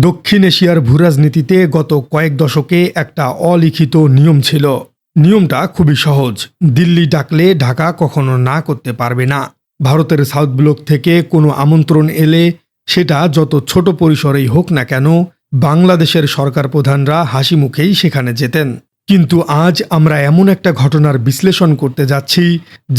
দক্ষিণ এশিয়ার ভূরাজনীতিতে গত কয়েক দশকে একটা অলিখিত নিয়ম ছিল। নিয়মটা খুবই সহজ। দিল্লি ডাকলে ঢাকা কখনো না করতে পারবে না। ভারতের সাউথ ব্লক থেকে কোনো আমন্ত্রণ এলে সেটা যত ছোট পরিসরেই হোক না কেন, বাংলাদেশের সরকার প্রধানরা হাসি মুখেই সেখানে যেতেন। কিন্তু আজ আমরা এমন একটা ঘটনার বিশ্লেষণ করতে যাচ্ছি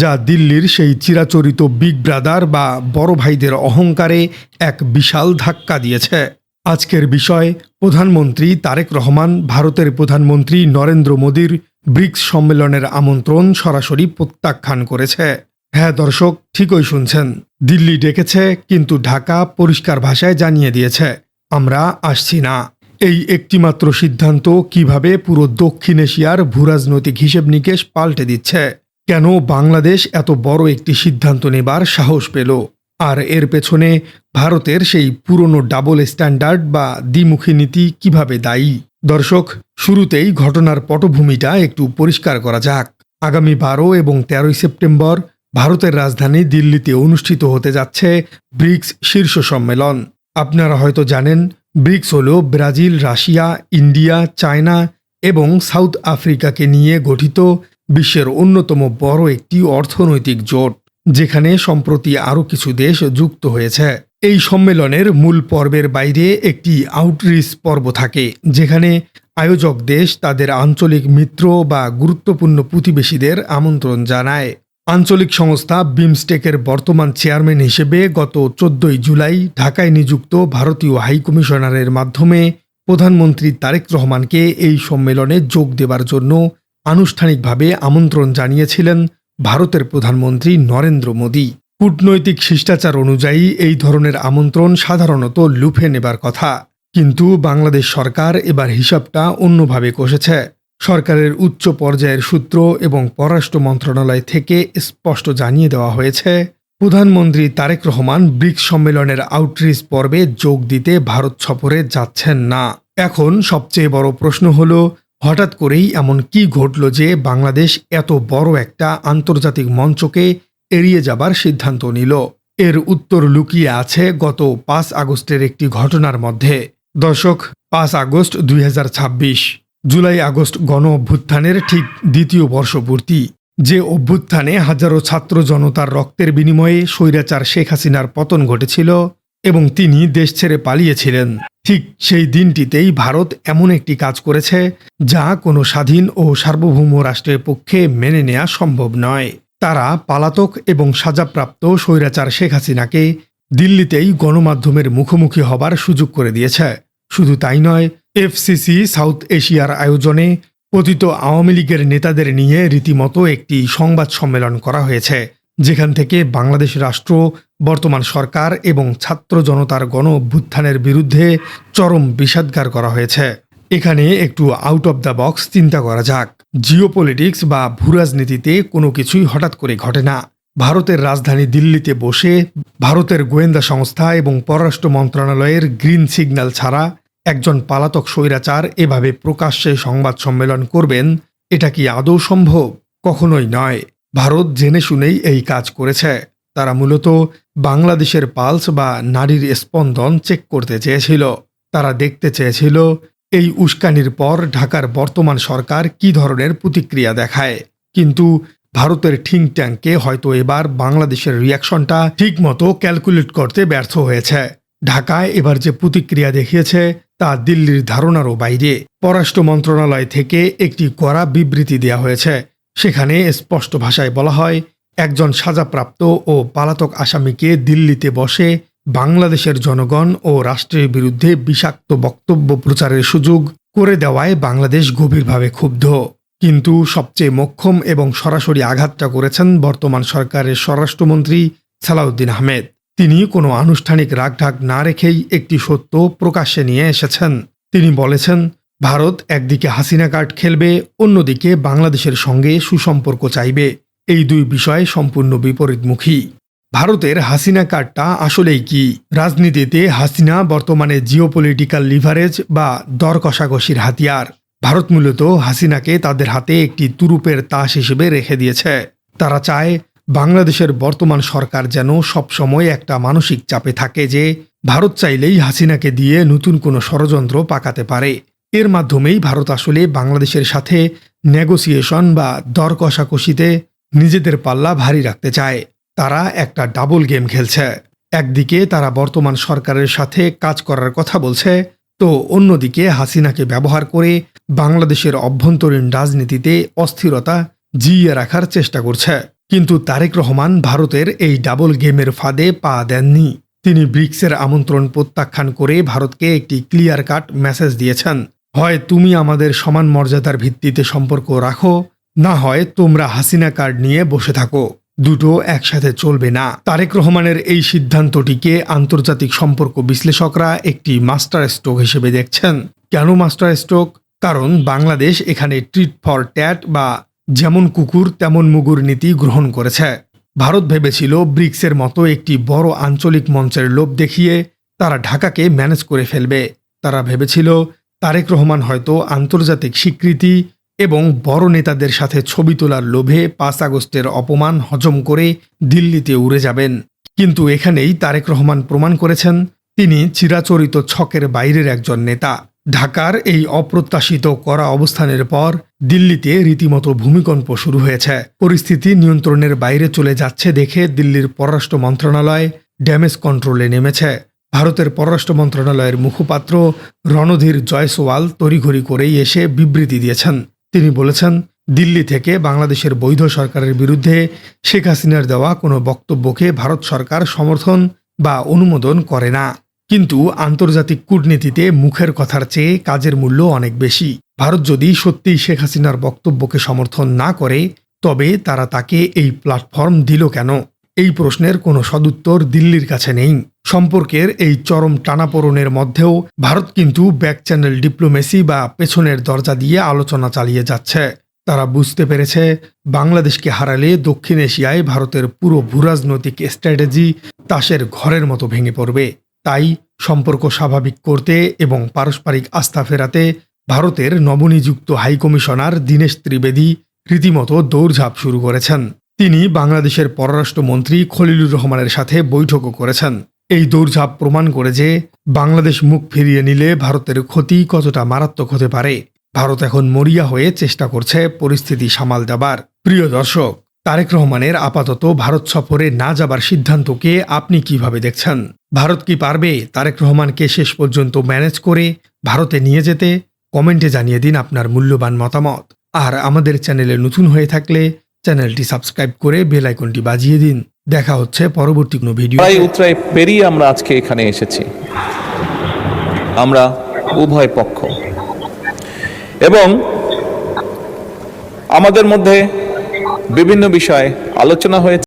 যা দিল্লির সেই চিরাচরিত বিগ ব্রাদার বা বড় ভাইদের অহংকারে এক বিশাল ধাক্কা দিয়েছে। আজকের বিষয়, প্রধানমন্ত্রী তারেক রহমান ভারতের প্রধানমন্ত্রী নরেন্দ্র মোদীর ব্রিক্স সম্মেলনের আমন্ত্রণ সরাসরি প্রত্যাখ্যান করেছে। হ্যাঁ দর্শক, ঠিকই শুনছেন। দিল্লি ডেকেছে, কিন্তু ঢাকা পরিষ্কার ভাষায় জানিয়ে দিয়েছে, আমরা আসছি না। এই একটিমাত্র সিদ্ধান্ত কিভাবে পুরো দক্ষিণ এশিয়ার ভূরাজনৈতিক হিসেব নিকেশ পাল্টে দিচ্ছে। কেন বাংলাদেশ এত বড় একটি সিদ্ধান্ত নেবার সাহস পেল? আর এর পেছনে ভারতের সেই পুরনো ডাবল স্ট্যান্ডার্ড বা দ্বিমুখী নীতি কিভাবে দায়ী? দর্শক, শুরুতেই ঘটনার পটভূমিটা একটু পরিষ্কার করা যাক। আগামী 12 এবং 13 সেপ্টেম্বর ভারতের রাজধানী দিল্লিতে অনুষ্ঠিত হতে যাচ্ছে ব্রিক্স শীর্ষ সম্মেলন। আপনারা হয়তো জানেন, ব্রিক্স হল ব্রাজিল, রাশিয়া, ইন্ডিয়া, চায়না এবং সাউথ আফ্রিকাকে নিয়ে গঠিত বিশ্বের অন্যতম বড় একটি অর্থনৈতিক জোট, যেখানে সম্প্রতি আরও কিছু দেশ যুক্ত হয়েছে। এই সম্মেলনের মূল পর্বের বাইরে একটি আউটরিচ পর্ব থাকে, যেখানে আয়োজক দেশ তাদের আঞ্চলিক মিত্র বা গুরুত্বপূর্ণ প্রতিবেশীদের আমন্ত্রণ জানায়। আঞ্চলিক সংস্থা বিমস্টেকের বর্তমান চেয়ারম্যান হিসেবে গত 14 জুলাই ঢাকায় নিযুক্ত ভারতীয় হাইকমিশনারের মাধ্যমে প্রধানমন্ত্রী তারেক রহমানকে এই সম্মেলনে যোগ দেবার জন্য আনুষ্ঠানিকভাবে আমন্ত্রণ জানিয়েছিলেন ভারতের প্রধানমন্ত্রী নরেন্দ্র মোদী। কূটনৈতিক শিষ্টাচার অনুযায়ী এই ধরনের আমন্ত্রণ সাধারণত লুফে নেবার কথা, কিন্তু বাংলাদেশ সরকার এবার হিসাবটা অন্যভাবে কষেছে। সরকারের উচ্চ পর্যায়ের সূত্র এবং পররাষ্ট্র মন্ত্রণালয় থেকে স্পষ্ট জানিয়ে দেওয়া হয়েছে, প্রধানমন্ত্রী তারেক রহমান ব্রিক্স সম্মেলনের আউটরিচ পর্বে যোগ দিতে ভারত সফরে যাচ্ছেন না। এখন সবচেয়ে বড় প্রশ্ন হল, হঠাৎ করেই এমন কি ঘটল যে বাংলাদেশ এত বড় একটা আন্তর্জাতিক মঞ্চকে এড়িয়ে যাবার সিদ্ধান্ত নিল? এর উত্তর লুকিয়ে আছে গত 5 আগস্টের একটি ঘটনার মধ্যে। দর্শক, 5 আগস্ট 2026, জুলাই আগস্ট গণ অভ্যুত্থানের ঠিক দ্বিতীয় বর্ষপূর্তি। যে অভ্যুত্থানে হাজারো ছাত্র জনতার রক্তের বিনিময়ে স্বৈরাচার শেখ হাসিনার পতন ঘটেছিল এবং তিনি দেশ ছেড়ে পালিয়েছিলেন, ঠিক সেই দিনটিতেই ভারত এমন একটি কাজ করেছে যা কোনো স্বাধীন ও সার্বভৌম রাষ্ট্রের পক্ষে মেনে নেওয়া সম্ভব নয়। তারা পালাতক এবং সাজাপ্রাপ্ত স্বৈরাচার শেখ হাসিনাকে দিল্লিতেই গণমাধ্যমের মুখোমুখি হবার সুযোগ করে দিয়েছে। শুধু তাই নয়, এফসিসি সাউথ এশিয়ার আয়োজনে পতিত আওয়ামী লীগের নেতাদের নিয়ে রীতিমতো একটি সংবাদ সম্মেলন করা হয়েছে, যেখান থেকে বাংলাদেশ রাষ্ট্র, বর্তমান সরকার এবং ছাত্র জনতার গণ অভ্যুত্থানের বিরুদ্ধে চরম বিষাদগার করা হয়েছে। এখানে একটু আউট অব দ্য বক্স চিন্তা করা যাক। জিওপলিটিক্স বা ভূরাজনীতিতে কোনো কিছুই হঠাৎ করে ঘটে না। ভারতের রাজধানী দিল্লিতে বসে ভারতের গোয়েন্দা সংস্থা এবং পররাষ্ট্র মন্ত্রণালয়ের গ্রিন সিগন্যাল ছাড়া একজন পালাতক স্বৈরাচার এভাবে প্রকাশ্যে সংবাদ সম্মেলন করবেন, এটা কি আদৌ সম্ভব? কখনোই নয়। ভারত জেনে শুনেই এই কাজ করেছে। তারা মূলত বাংলাদেশের পালস বা নারীর স্পন্দন চেক করতে চেয়েছিল। তারা দেখতে চেয়েছিল এই উস্কানির পর ঢাকার বর্তমান সরকার কি ধরনের প্রতিক্রিয়া দেখায়। কিন্তু ভারতের থিঙ্ক ট্যাঙ্কে হয়তো এবার বাংলাদেশের রিয়াকশনটা ঠিকমতো ক্যালকুলেট করতে ব্যর্থ হয়েছে। ঢাকায় এবার যে প্রতিক্রিয়া দেখিয়েছে তা দিল্লির ধারণারও বাইরে। পররাষ্ট্র মন্ত্রণালয় থেকে একটি কড়া বিবৃতি দেওয়া হয়েছে। সেখানে স্পষ্ট ভাষায় বলা হয়, একজন সাজাপ্রাপ্ত ও পালাতক আসামিকে দিল্লিতে বসে বাংলাদেশের জনগণ ও রাষ্ট্রের বিরুদ্ধে বিষাক্ত বক্তব্য প্রচারের সুযোগ করে দেওয়ায় বাংলাদেশ গভীরভাবে ক্ষুব্ধ। কিন্তু সবচেয়ে মোক্ষম এবং সরাসরি আঘাতটা করেছেন বর্তমান সরকারের স্বরাষ্ট্রমন্ত্রী সালাউদ্দিন আহমেদ। তিনি কোনো আনুষ্ঠানিক রাগঢাক না রেখেই একটি সত্য প্রকাশ্যে নিয়ে এসেছেন। তিনি বলেছেন, ভারত একদিকে হাসিনা কার্ড খেলবে, অন্যদিকে বাংলাদেশের সঙ্গে সুসম্পর্ক চাইবে। এই দুই বিষয় সম্পূর্ণ বিপরীতমুখী। ভারতের হাসিনা কার্ডটা আসলেই কি? রাজনীতিতে হাসিনা বর্তমানে জিওপলিটিক্যাল লিভারেজ বা দর কষাকষির হাতিয়ার। ভারত মূলত হাসিনাকে তাদের হাতে একটি তুরুপের তাস হিসেবে রেখে দিয়েছে। তারা চায় বাংলাদেশের বর্তমান সরকার যেন সবসময় একটা মানসিক চাপে থাকে যে ভারত চাইলেই হাসিনাকে দিয়ে নতুন কোনো ষড়যন্ত্র পাকাতে পারে। এর মাধ্যমেই ভারত আসলে বাংলাদেশের সাথে নেগোসিয়েশন বা দর কষাকষিতে নিজেদের পাল্লা ভারী রাখতে চায়। তারা একটা ডাবল গেম খেলছে। একদিকে তারা বর্তমান সরকারের সাথে কাজ করার কথা বলছে, তো অন্যদিকে হাসিনাকে ব্যবহার করে বাংলাদেশের অভ্যন্তরীণ রাজনীতিতে অস্থিরতা জিইয়ে রাখার চেষ্টা করছে। কিন্তু তারেক রহমান ভারতের এই ডাবল গেমের ফাঁদে পা দেননি। তিনি ব্রিক্সের আমন্ত্রণ প্রত্যাখ্যান করে ভারতকে একটি ক্লিয়ার কাট মেসেজ দিয়েছেন, হয় তুমি আমাদের সমান মর্যাদার ভিত্তিতে সম্পর্ক রাখো, না হয় তোমরা হাসিনা কার্ড নিয়ে বসে থাকো। দুটো একসাথে চলবে না। তারেক রহমানের এই সিদ্ধান্তটিকে আন্তর্জাতিক সম্পর্ক বিশ্লেষকরা একটি মাস্টার স্ট্রোক হিসেবে দেখছেন। কেন মাস্টার স্ট্রোক? কারণ বাংলাদেশ এখানে ট্রিট ফর ট্যাট বা যেমন কুকুর তেমন মুগুর নীতি গ্রহণ করেছে। ভারত ভেবেছিল ব্রিক্সের মতো একটি বড় আঞ্চলিক মঞ্চের লোভ দেখিয়ে তারা ঢাকাকে ম্যানেজ করে ফেলবে। তারা ভেবেছিল তারেক রহমান হয়তো আন্তর্জাতিক স্বীকৃতি এবং বড় নেতাদের সাথে ছবি তোলার লোভে 5 আগস্টের অপমান হজম করে দিল্লিতে উড়ে যাবেন। কিন্তু এখানেই তারেক রহমান প্রমাণ করেছেন তিনি চিরাচরিত ছকের বাইরের একজন নেতা। ঢাকার এই অপ্রত্যাশিত কড়া অবস্থানের পর দিল্লিতে রীতিমতো ভূমিকম্প শুরু হয়েছে। পরিস্থিতি নিয়ন্ত্রণের বাইরে চলে যাচ্ছে দেখে দিল্লির পররাষ্ট্র মন্ত্রণালয় ড্যামেজ কন্ট্রোলে নেমেছে। ভারতের পররাষ্ট্র মন্ত্রণালয়ের মুখপাত্র রণধীর জয়সওয়াল তড়িঘড়ি করেই এসে বিবৃতি দিয়েছেন। তিনি বলেছেন, দিল্লি থেকে বাংলাদেশের বৈধ সরকারের বিরুদ্ধে শেখ হাসিনার দেওয়া কোনো বক্তব্যকে ভারত সরকার সমর্থন বা অনুমোদন করে না। কিন্তু আন্তর্জাতিক কূটনীতিতে মুখের কথার চেয়ে কাজের মূল্য অনেক বেশি। ভারত যদি সত্যিই শেখ হাসিনার বক্তব্যকে সমর্থন না করে, তবে তারা তাকে এই প্ল্যাটফর্ম দিল কেন? এই প্রশ্নের কোনো সদুত্তর দিল্লির কাছে নেই। সম্পর্কের এই চরম টানাপোড়েনের মধ্যেও ভারত কিন্তু ব্যাক চ্যানেল ডিপ্লোমেসি বা পেছনের দরজা দিয়ে আলোচনা চালিয়ে যাচ্ছে। তারা বুঝতে পেরেছে বাংলাদেশকে হারালে দক্ষিণ এশিয়ায় ভারতের পুরো ভূরাজনৈতিক স্ট্র্যাটেজি তাসের ঘরের মতো ভেঙে পড়বে। তাই সম্পর্ক স্বাভাবিক করতে এবং পারস্পরিক আস্থা ফেরাতে ভারতের নবনিযুক্ত হাইকমিশনার দীনেশ ত্রিবেদী রীতিমতো দৌড়ঝাঁপ শুরু করেছেন। তিনি বাংলাদেশের পররাষ্ট্রমন্ত্রী খলিলুর রহমানের সাথে বৈঠকও করেছেন। এই দৌড়ঝাঁপ প্রমাণ করে যে বাংলাদেশ মুখ ফিরিয়ে নিলে ভারতের ক্ষতি কতটা মারাত্মক হতে পারে। ভারত এখন মরিয়া হয়ে চেষ্টা করছে পরিস্থিতি সামাল দেবার। প্রিয় দর্শক, তারেক রহমানের আপাতত ভারত সফরে না যাবার সিদ্ধান্তকে আপনি কিভাবে দেখছেন? ভারত কি পারবে তারেক রহমানকে শেষ পর্যন্ত ম্যানেজ করে ভারতে নিয়ে যেতে? কমেন্টে জানিয়ে দিন আপনার মূল্যবান মতামত। আর আমাদের চ্যানেলে নতুন হয়ে থাকলে চ্যানেলটি সাবস্ক্রাইব করে বেল আইকনটি বাজিয়ে দিন। দেখা হচ্ছে পরবর্তী কোনো ভিডিও। উতরাই পেরিয়ে আমরা আজকে এখানে এসেছি। আমরা উভয় পক্ষ এবং আমাদের মধ্যে বিভিন্ন বিষয়ে আলোচনা হয়েছে।